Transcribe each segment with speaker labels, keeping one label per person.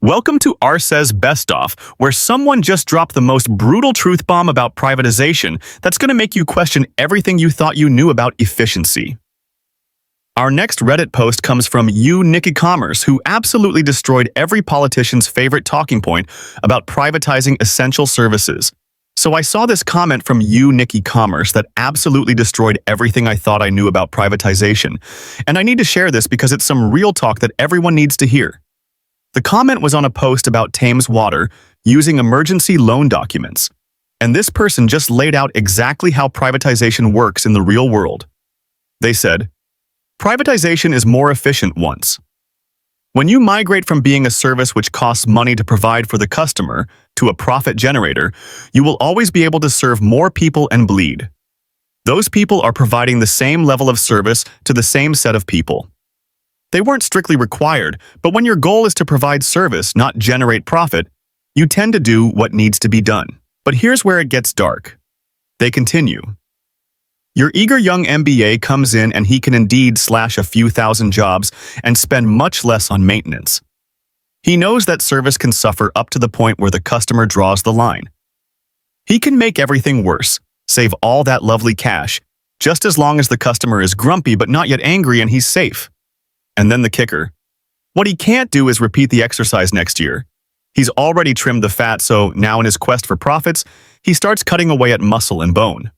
Speaker 1: Welcome to R Says Bestof, where someone just dropped the most brutal truth bomb about privatization that's going to make you question everything you thought you knew about efficiency. Our next Reddit post comes from Nikki Commerce, who absolutely destroyed every politician's favorite talking point about privatizing essential services. So I saw this comment from Nikki Commerce that absolutely destroyed everything I thought I knew about privatization. And I need to share this because it's some real talk that everyone needs to hear. The comment was on a post about Thames Water using emergency loan documents. And this person just laid out exactly how privatization works in the real world. They said, privatization is more efficient once. When you migrate from being a service which costs money to provide for the customer to a profit generator, you will always be able to serve more people and bleed. Those people are providing the same level of service to the same set of people. They weren't strictly required, but when your goal is to provide service, not generate profit, you tend to do what needs to be done. But here's where it gets dark. They continue. Your eager young MBA comes in and he can indeed slash a few thousand jobs and spend much less on maintenance. He knows that service can suffer up to the point where the customer draws the line. He can make everything worse, save all that lovely cash, just as long as the customer is grumpy but not yet angry and he's safe. And then the kicker. What he can't do is repeat the exercise next year. He's already trimmed the fat, so now in his quest for profits, he starts cutting away at muscle and bone.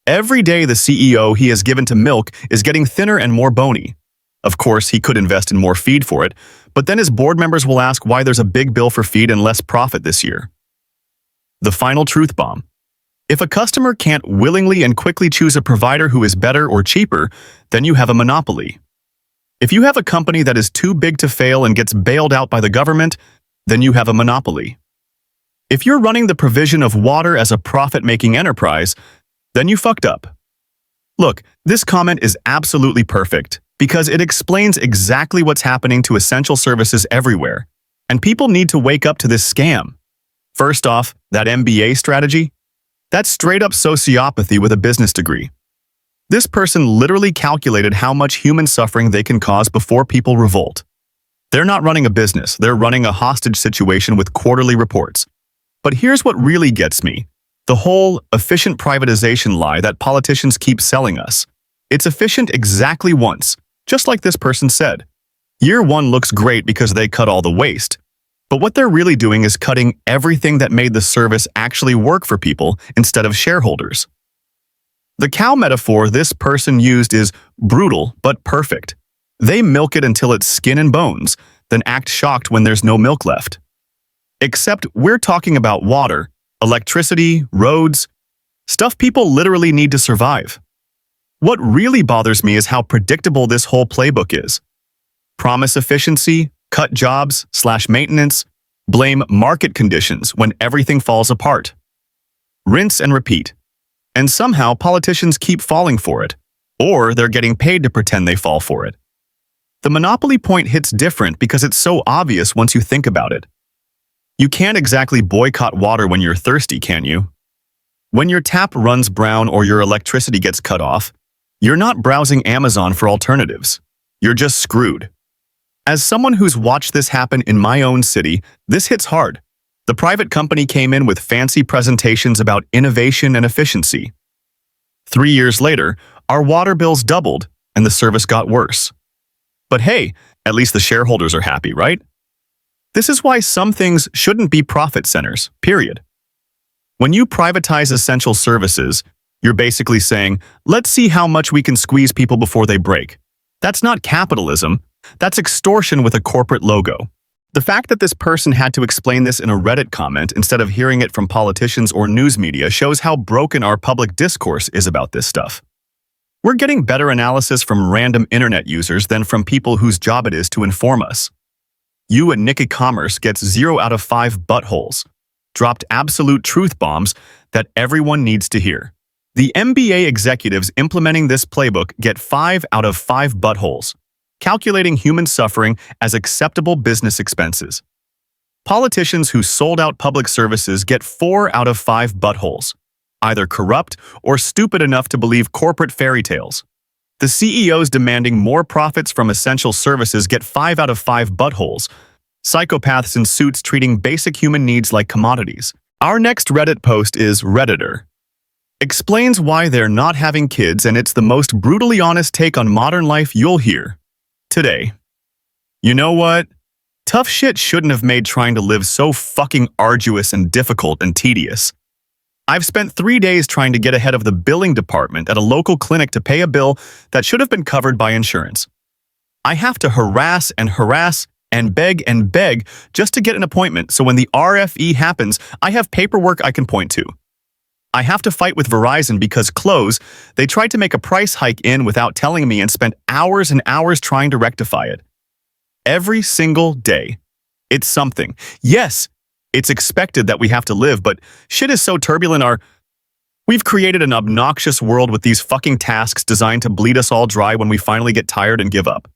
Speaker 1: Every day the CEO he has given to milk is getting thinner and more bony. Of course, he could invest in more feed for it, but then his board members will ask why there's a big bill for feed and less profit this year. The final truth bomb. If a customer can't willingly and quickly choose a provider who is better or cheaper, then you have a monopoly. If you have a company that is too big to fail and gets bailed out by the government, then you have a monopoly. If you're running the provision of water as a profit-making enterprise, then you fucked up. Look, this comment is absolutely perfect because it explains exactly what's happening to essential services everywhere, and people need to wake up to this scam. First off, that MBA strategy? That's straight-up sociopathy with a business degree. This person literally calculated how much human suffering they can cause before people revolt. They're not running a business, they're running a hostage situation with quarterly reports. But here's what really gets me. The whole efficient privatization lie that politicians keep selling us. It's efficient exactly once, just like this person said. Year one looks great because they cut all the waste. But what they're really doing is cutting everything that made the service actually work for people instead of shareholders. The cow metaphor this person used is brutal but perfect. They milk it until it's skin and bones, then act shocked when there's no milk left. Except we're talking about water, electricity, roads, stuff people literally need to survive. What really bothers me is how predictable this whole playbook is. Promise efficiency, cut jobs, slash maintenance, blame market conditions when everything falls apart. Rinse and repeat. And somehow politicians keep falling for it, or they're getting paid to pretend they fall for it. The monopoly point hits different because it's so obvious once you think about it. You can't exactly boycott water when you're thirsty, can you? When your tap runs brown or your electricity gets cut off, you're not browsing Amazon for alternatives. You're just screwed. As someone who's watched this happen in my own city, this hits hard. The private company came in with fancy presentations about innovation and efficiency. 3 years later, our water bills doubled and the service got worse. But hey, at least the shareholders are happy, right? This is why some things shouldn't be profit centers, period. When you privatize essential services, you're basically saying, let's see how much we can squeeze people before they break. That's not capitalism, that's extortion with a corporate logo. The fact that this person had to explain this in a Reddit comment instead of hearing it from politicians or news media shows how broken our public discourse is about this stuff. We're getting better analysis from random internet users than from people whose job it is to inform us. Nikki Commerce gets 0 out of 5 buttholes, dropped absolute truth bombs that everyone needs to hear. The MBA executives implementing this playbook get 5 out of 5 buttholes, calculating human suffering as acceptable business expenses. Politicians who sold out public services get 4 out of 5 buttholes, either corrupt or stupid enough to believe corporate fairy tales. The CEOs demanding more profits from essential services get 5 out of 5 buttholes, Psychopaths in suits treating basic human needs like commodities. Our next Reddit post is Redditor. Explains why they're not having kids, and it's the most brutally honest take on modern life you'll hear today. You know what? Tough shit shouldn't have made trying to live so fucking arduous and difficult and tedious. I've spent 3 days trying to get ahead of the billing department at a local clinic to pay a bill that should have been covered by insurance. I have to harass and beg just to get an appointment, so when the RFE happens, I have paperwork I can point to. I have to fight with Verizon because they tried to make a price hike without telling me and spent hours and hours trying to rectify it. Every single day. It's something. Yes, it's expected that we have to live, but shit is so turbulent. We've created an obnoxious world with these fucking tasks designed to bleed us all dry when we finally get tired and give up.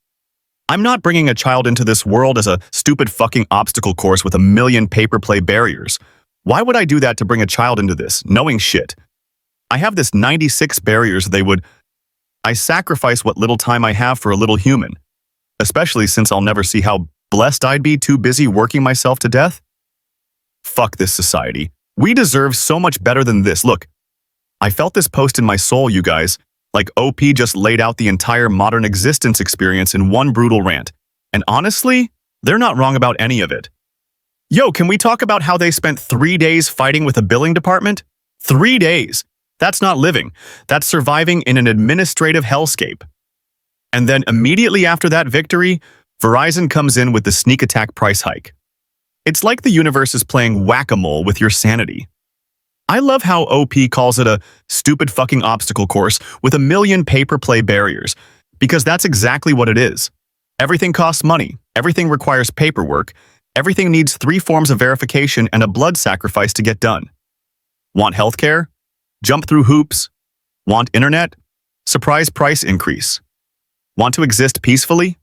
Speaker 1: I'm not bringing a child into this world as a stupid fucking obstacle course with a million pay-per-play barriers. Why would I do that to bring a child into this, knowing shit? I have this 96 barriers I sacrifice what little time I have for a little human, especially since I'll never see how blessed I'd be too busy working myself to death. Fuck this society. We deserve so much better than this. Look, I felt this post in my soul, you guys. Like OP just laid out the entire modern existence experience in one brutal rant. And honestly, they're not wrong about any of it. Yo, can we talk about how they spent 3 days fighting with a billing department? 3 days. That's not living. That's surviving in an administrative hellscape. And then immediately after that victory, Verizon comes in with the sneak attack price hike. It's like the universe is playing whack-a-mole with your sanity. I love how OP calls it a stupid fucking obstacle course with a million pay-per-play barriers, because that's exactly what it is. Everything costs money, everything requires paperwork, everything needs 3 forms of verification and a blood sacrifice to get done. Want healthcare? Jump through hoops? Want internet? Surprise price increase. Want to exist peacefully?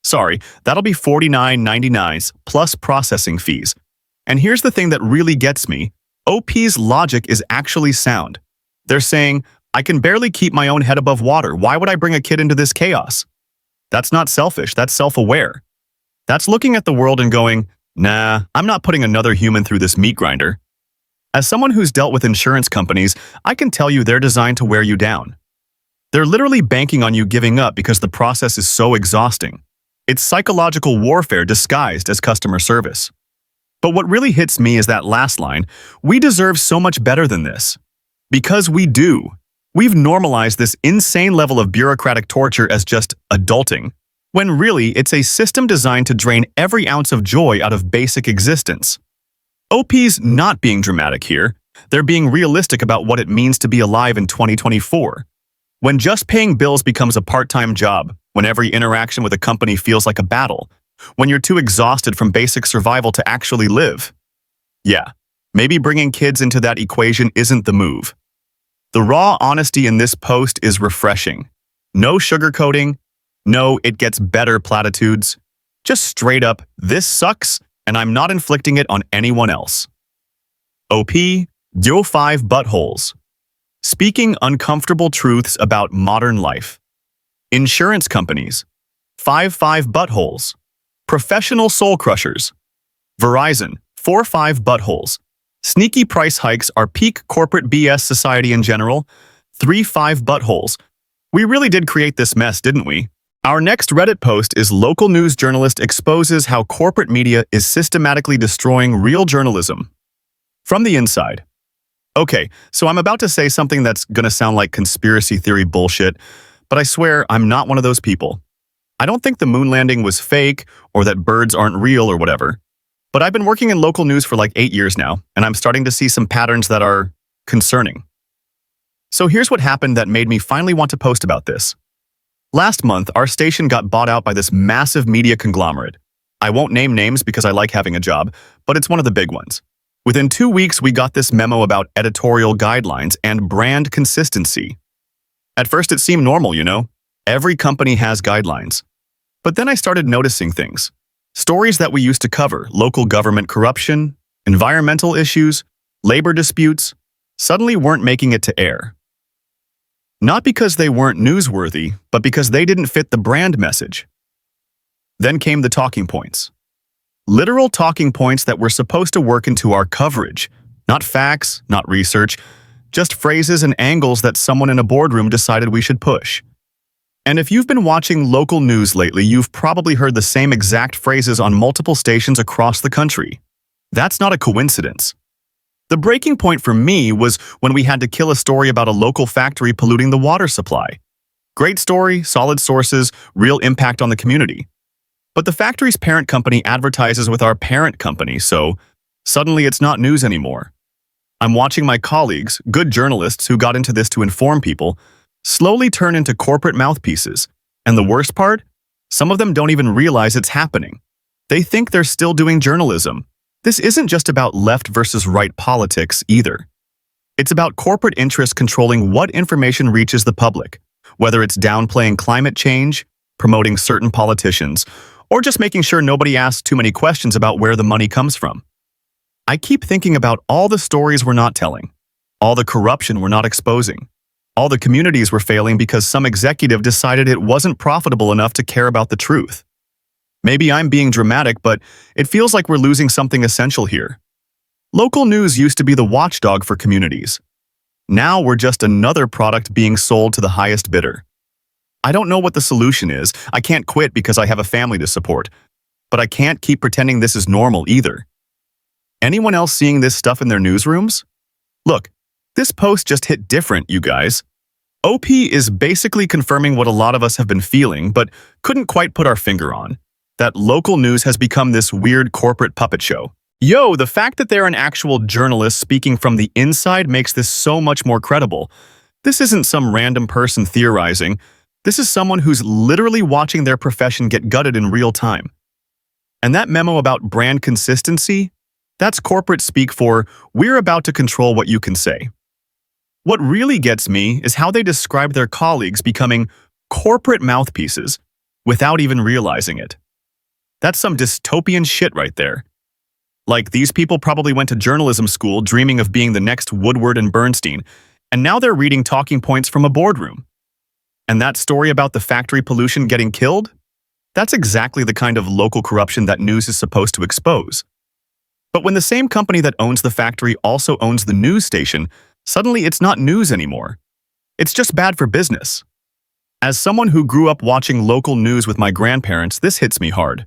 Speaker 1: Sorry, that'll be $49.99 plus processing fees. And here's the thing that really gets me. OP's logic is actually sound. They're saying, I can barely keep my own head above water. Why would I bring a kid into this chaos? That's not selfish, that's self-aware. That's looking at the world and going, nah, I'm not putting another human through this meat grinder. As someone who's dealt with insurance companies, I can tell you they're designed to wear you down. They're literally banking on you giving up because the process is so exhausting. It's psychological warfare disguised as customer service. But what really hits me is that last line, we deserve so much better than this. Because we do. We've normalized this insane level of bureaucratic torture as just adulting, when really it's a system designed to drain every ounce of joy out of basic existence. OP's not being dramatic here. They're being realistic about what it means to be alive in 2024. When just paying bills becomes a part-time job, when every interaction with a company feels like a battle, when you're too exhausted from basic survival to actually live. Yeah, maybe bringing kids into that equation isn't the move. The raw honesty in this post is refreshing. No sugarcoating, no it gets better platitudes. Just straight up, this sucks, and I'm not inflicting it on anyone else. OP, Yo 5 buttholes. Speaking uncomfortable truths about modern life. Insurance companies. 5 buttholes. Professional soul crushers. Verizon. 4 buttholes. Sneaky price hikes are peak corporate BS society in general. 3 buttholes. We really did create this mess, didn't we? Our next Reddit post is local news journalist exposes how corporate media is systematically destroying real journalism. From the inside. Okay, so I'm about to say something that's gonna sound like conspiracy theory bullshit, but I swear I'm not one of those people. I don't think the moon landing was fake or that birds aren't real or whatever. But I've been working in local news for like 8 years now, and I'm starting to see some patterns that are concerning. So here's what happened that made me finally want to post about this. Last month, our station got bought out by this massive media conglomerate. I won't name names because I like having a job, but it's one of the big ones. Within 2 weeks, we got this memo about editorial guidelines and brand consistency. At first, it seemed normal, you know? Every company has guidelines. But then I started noticing things. Stories that we used to cover, local government corruption, environmental issues, labor disputes, suddenly weren't making it to air. Not because they weren't newsworthy, but because they didn't fit the brand message. Then came the talking points. Literal talking points that were supposed to work into our coverage. Not facts, not research, just phrases and angles that someone in a boardroom decided we should push. And if you've been watching local news lately, you've probably heard the same exact phrases on multiple stations across the country. That's not a coincidence. The breaking point for me was when we had to kill a story about a local factory polluting the water supply. Great story, solid sources, real impact on the community. But the factory's parent company advertises with our parent company, so suddenly it's not news anymore. I'm watching my colleagues, good journalists who got into this to inform people, slowly turn into corporate mouthpieces. And the worst part? Some of them don't even realize it's happening. They think they're still doing journalism. This isn't just about left versus right politics either. It's about corporate interests controlling what information reaches the public, whether it's downplaying climate change, promoting certain politicians, or just making sure nobody asks too many questions about where the money comes from. I keep thinking about all the stories we're not telling, all the corruption we're not exposing, all the communities we're failing because some executive decided it wasn't profitable enough to care about the truth. Maybe I'm being dramatic, but it feels like we're losing something essential here. Local news used to be the watchdog for communities. Now we're just another product being sold to the highest bidder. I don't know what the solution is. I can't quit because I have a family to support. But I can't keep pretending this is normal either. Anyone else seeing this stuff in their newsrooms? Look, this post just hit different, you guys. OP is basically confirming what a lot of us have been feeling, but couldn't quite put our finger on. That local news has become this weird corporate puppet show. Yo, the fact that they're an actual journalist speaking from the inside makes this so much more credible. This isn't some random person theorizing. This is someone who's literally watching their profession get gutted in real time. And that memo about brand consistency? That's corporate speak for, we're about to control what you can say. What really gets me is how they describe their colleagues becoming corporate mouthpieces without even realizing it. That's some dystopian shit right there. Like, these people probably went to journalism school dreaming of being the next Woodward and Bernstein, and now they're reading talking points from a boardroom. And that story about the factory pollution getting killed? That's exactly the kind of local corruption that news is supposed to expose. But when the same company that owns the factory also owns the news station, suddenly it's not news anymore. It's just bad for business. As someone who grew up watching local news with my grandparents, this hits me hard.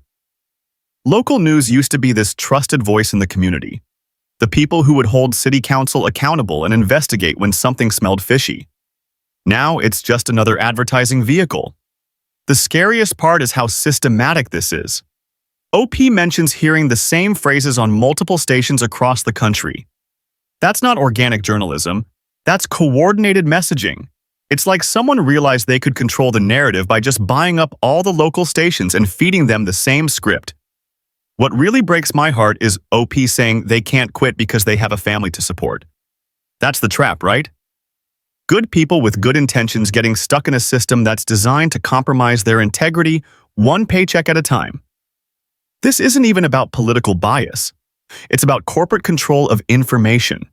Speaker 1: Local news used to be this trusted voice in the community. The people who would hold city council accountable and investigate when something smelled fishy. Now it's just another advertising vehicle. The scariest part is how systematic this is. OP mentions hearing the same phrases on multiple stations across the country. That's not organic journalism. That's coordinated messaging. It's like someone realized they could control the narrative by just buying up all the local stations and feeding them the same script. What really breaks my heart is OP saying they can't quit because they have a family to support. That's the trap, right? Good people with good intentions getting stuck in a system that's designed to compromise their integrity one paycheck at a time. This isn't even about political bias. It's about corporate control of information.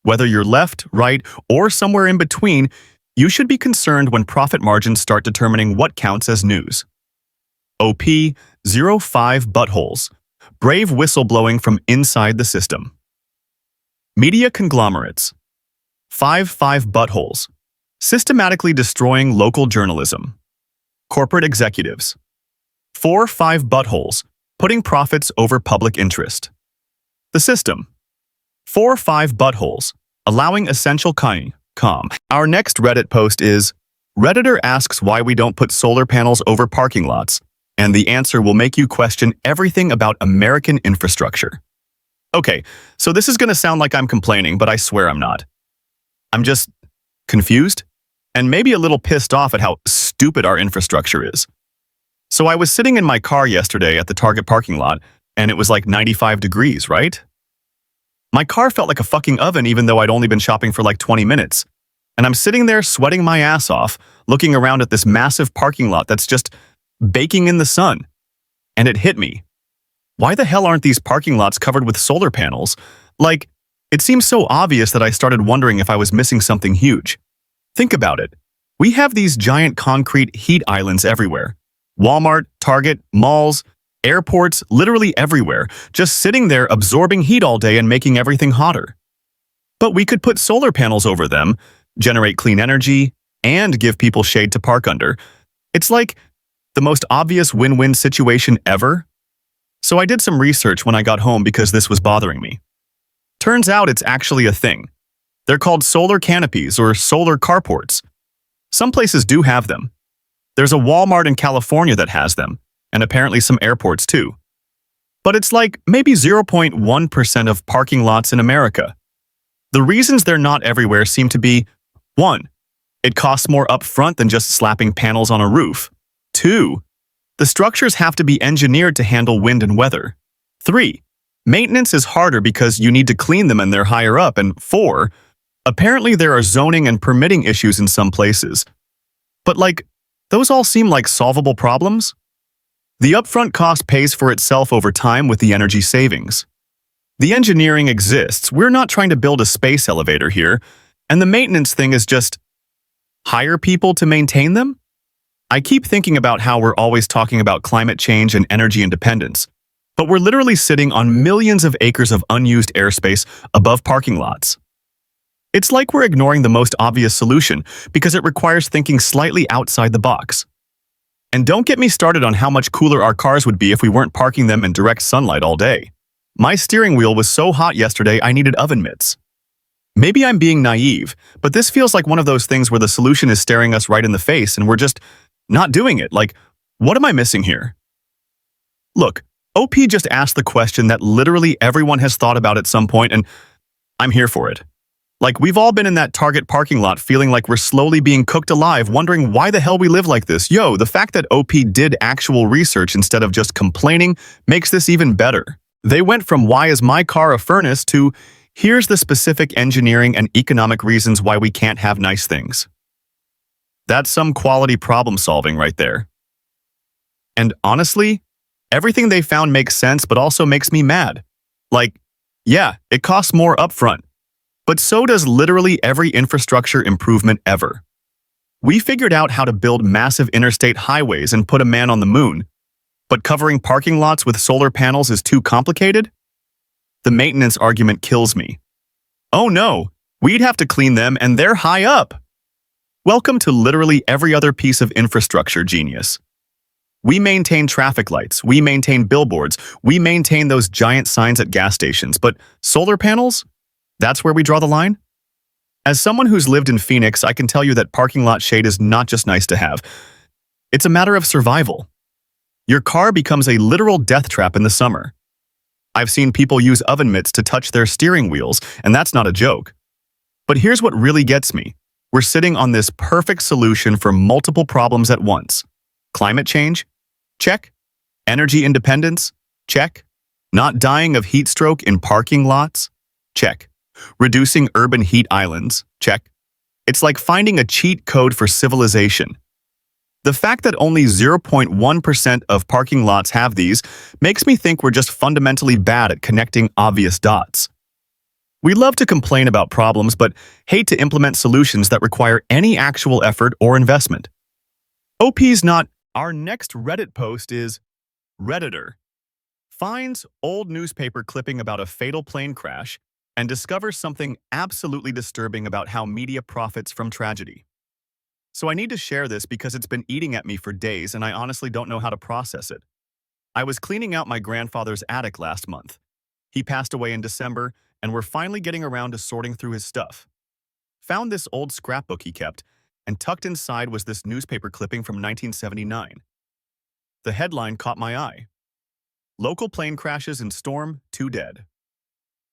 Speaker 1: Whether you're left, right, or somewhere in between, you should be concerned when profit margins start determining what counts as news. OP 05 buttholes. Brave whistleblowing from inside the system. Media conglomerates. 5 buttholes. Systematically destroying local journalism. Corporate executives. 4 buttholes. Putting profits over public interest. The system. 4 buttholes. Allowing essential calm. Our next Reddit post is, Redditor asks why we don't put solar panels over parking lots, and the answer will make you question everything about American infrastructure. Okay, so this is going to sound like I'm complaining, but I swear I'm not. I'm just confused and maybe a little pissed off at how stupid our infrastructure is. So I was sitting in my car yesterday at the Target parking lot, and it was like 95 degrees, right? My car felt like a fucking oven even though I'd only been shopping for like 20 minutes. And I'm sitting there sweating my ass off, looking around at this massive parking lot that's just baking in the sun. And it hit me. Why the hell aren't these parking lots covered with solar panels? Like, it seems so obvious that I started wondering if I was missing something huge. Think about it. We have these giant concrete heat islands everywhere. Walmart, Target, malls, Airports literally everywhere, just sitting there absorbing heat all day and making everything hotter. But we could put solar panels over them, generate clean energy, and give people shade to park under. It's like the most obvious win-win situation ever. So I did some research when I got home because this was bothering me. Turns out it's actually a thing. They're called solar canopies or solar carports. Some places do have them. There's a Walmart in California that has them, and apparently some airports too. But it's like maybe 0.1% of parking lots in America. The reasons they're not everywhere seem to be 1. It costs more upfront than just slapping panels on a roof. 2. The structures have to be engineered to handle wind and weather. 3. Maintenance is harder because you need to clean them and they're higher up. And 4. Apparently there are zoning and permitting issues in some places. But those all seem like solvable problems? The upfront cost pays for itself over time with the energy savings. The engineering exists. We're not trying to build a space elevator here. And the maintenance thing is just hire people to maintain them? I keep thinking about how we're always talking about climate change and energy independence, but we're literally sitting on millions of acres of unused airspace above parking lots. It's like we're ignoring the most obvious solution because it requires thinking slightly outside the box. And don't get me started on how much cooler our cars would be if we weren't parking them in direct sunlight all day. My steering wheel was so hot yesterday I needed oven mitts. Maybe I'm being naive, but this feels like one of those things where the solution is staring us right in the face and we're just not doing it. What am I missing here? Look, OP just asked the question that literally everyone has thought about at some point, and I'm here for it. We've all been in that Target parking lot feeling like we're slowly being cooked alive, wondering why the hell we live like this. Yo, the fact that OP did actual research instead of just complaining makes this even better. They went from why is my car a furnace to here's the specific engineering and economic reasons why we can't have nice things. That's some quality problem solving right there. And honestly, everything they found makes sense but also makes me mad. Yeah, it costs more upfront, but so does literally every infrastructure improvement ever. We figured out how to build massive interstate highways and put a man on the moon, but covering parking lots with solar panels is too complicated? The maintenance argument kills me. Oh no, we'd have to clean them and they're high up. Welcome to literally every other piece of infrastructure genius. We maintain traffic lights, we maintain billboards, we maintain those giant signs at gas stations, but solar panels? That's where we draw the line? As someone who's lived in Phoenix, I can tell you that parking lot shade is not just nice to have. It's a matter of survival. Your car becomes a literal death trap in the summer. I've seen people use oven mitts to touch their steering wheels, and that's not a joke. But here's what really gets me. We're sitting on this perfect solution for multiple problems at once. Climate change? Check. Energy independence? Check. Not dying of heat stroke in parking lots? Check. Reducing urban heat islands? Check. It's like finding a cheat code for civilization. The fact that only 0.1% of parking lots have these makes me think we're just fundamentally bad at connecting obvious dots. We love to complain about problems, but hate to implement solutions that require any actual effort or investment. OP's not. Our next Reddit post is Redditor finds old newspaper clipping about a fatal plane crash and discovers something absolutely disturbing about how media profits from tragedy. So I need to share this because it's been eating at me for days and I honestly don't know how to process it. I was cleaning out my grandfather's attic last month. He passed away in December, and we're finally getting around to sorting through his stuff. Found this old scrapbook he kept, and tucked inside was this newspaper clipping from 1979. The headline caught my eye. Local plane crashes in storm, 2 dead.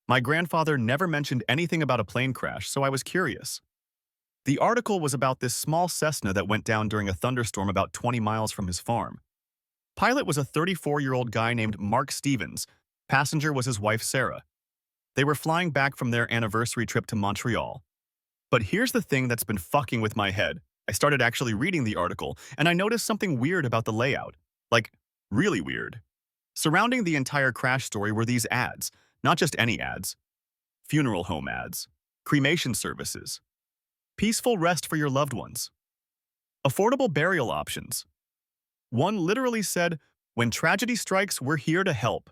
Speaker 1: My grandfather never mentioned anything about a plane crash, so I was curious. The article was about this small Cessna that went down during a thunderstorm about 20 miles from his farm. Pilot was a 34-year-old guy named Mark Stevens. Passenger was his wife, Sarah. They were flying back from their anniversary trip to Montreal. But here's the thing that's been fucking with my head. I started actually reading the article, and I noticed something weird about the layout. Really weird. Surrounding the entire crash story were these ads. Not just any ads. Funeral home ads. Cremation services. Peaceful rest for your loved ones. Affordable burial options. One literally said, When tragedy strikes, we're here to help.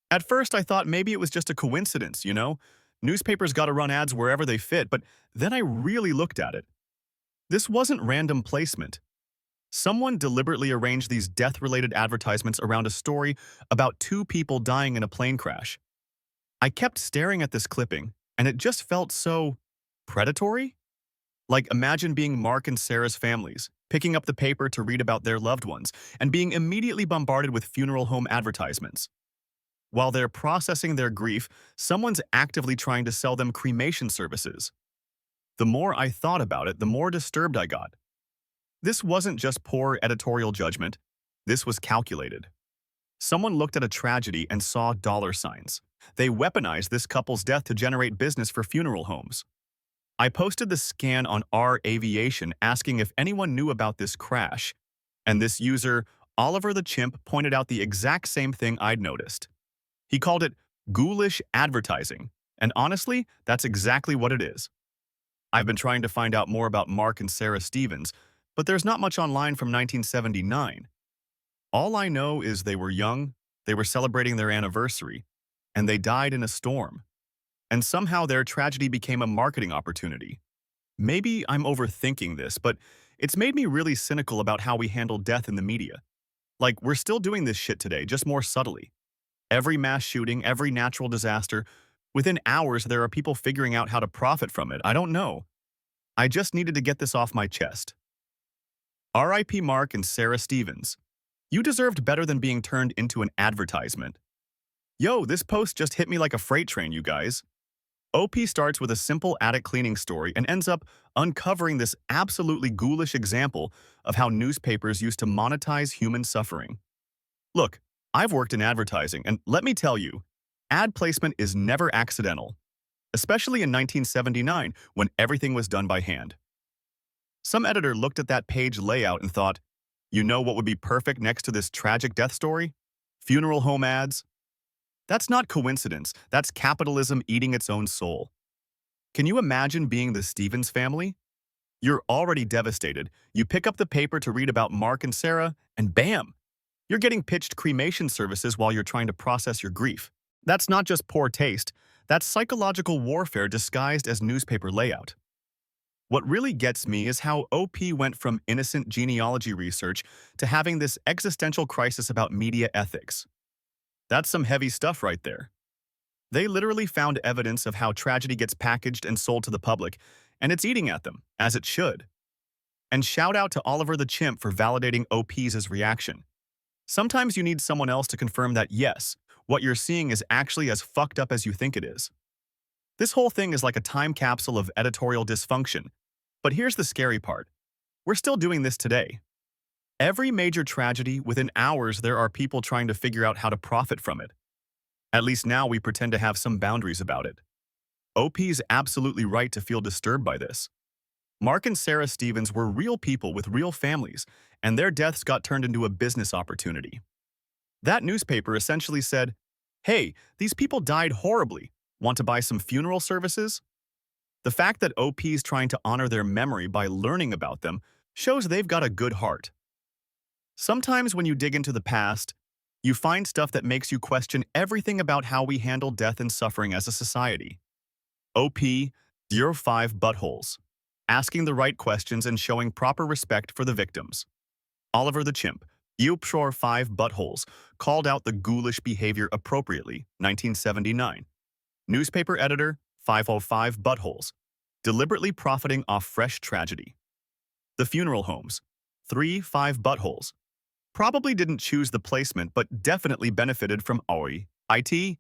Speaker 1: At first, I thought maybe it was just a coincidence, you know? Newspapers gotta run ads wherever they fit, but then I really looked at it. This wasn't random placement. Someone deliberately arranged these death-related advertisements around a story about two people dying in a plane crash. I kept staring at this clipping, and it just felt so predatory. Like, imagine being Mark and Sarah's families, picking up the paper to read about their loved ones, and being immediately bombarded with funeral home advertisements. While they're processing their grief, someone's actively trying to sell them cremation services. The more I thought about it, the more disturbed I got. This wasn't just poor editorial judgment. This was calculated. Someone looked at a tragedy and saw dollar signs. They weaponized this couple's death to generate business for funeral homes. I posted the scan on R Aviation asking if anyone knew about this crash, and this user, Oliver the Chimp, pointed out the exact same thing I'd noticed. He called it ghoulish advertising, and honestly, that's exactly what it is. I've been trying to find out more about Mark and Sarah Stevens, but there's not much online from 1979. All I know is they were young, they were celebrating their anniversary, and they died in a storm. And somehow their tragedy became a marketing opportunity. Maybe I'm overthinking this, but it's made me really cynical about how we handle death in the media. Like, we're still doing this shit today, just more subtly. Every mass shooting, every natural disaster, within hours there are people figuring out how to profit from it. I don't know. I just needed to get this off my chest. R.I.P. Mark and Sarah Stevens. You deserved better than being turned into an advertisement. Yo, this post just hit me like a freight train, you guys. OP starts with a simple attic cleaning story and ends up uncovering this absolutely ghoulish example of how newspapers used to monetize human suffering. Look, I've worked in advertising, and let me tell you, ad placement is never accidental, especially in 1979 when everything was done by hand. Some editor looked at that page layout and thought, you know what would be perfect next to this tragic death story? Funeral home ads. That's not coincidence, that's capitalism eating its own soul. Can you imagine being the Stevens family? You're already devastated. You pick up the paper to read about Mark and Sarah, and bam! You're getting pitched cremation services while you're trying to process your grief. That's not just poor taste, that's psychological warfare disguised as newspaper layout. What really gets me is how OP went from innocent genealogy research to having this existential crisis about media ethics. That's some heavy stuff right there. They literally found evidence of how tragedy gets packaged and sold to the public, and it's eating at them, as it should. And shout out to Oliver the Chimp for validating OP's reaction. Sometimes you need someone else to confirm that yes, what you're seeing is actually as fucked up as you think it is. This whole thing is like a time capsule of editorial dysfunction. But here's the scary part. We're still doing this today. Every major tragedy, within hours there are people trying to figure out how to profit from it. At least now we pretend to have some boundaries about it. OP's absolutely right to feel disturbed by this. Mark and Sarah Stevens were real people with real families, and their deaths got turned into a business opportunity. That newspaper essentially said, hey, these people died horribly. Want to buy some funeral services? The fact that OP's trying to honor their memory by learning about them shows they've got a good heart. Sometimes when you dig into the past, you find stuff that makes you question everything about how we handle death and suffering as a society. OP05 buttholes. Asking the right questions and showing proper respect for the victims. Oliver the Chimp, UP5 buttholes, called out the ghoulish behavior appropriately, 1979. Newspaper editor, 505 buttholes, deliberately profiting off fresh tragedy. The funeral homes, 3-5 buttholes, probably didn't choose the placement but definitely benefited from OI, IT,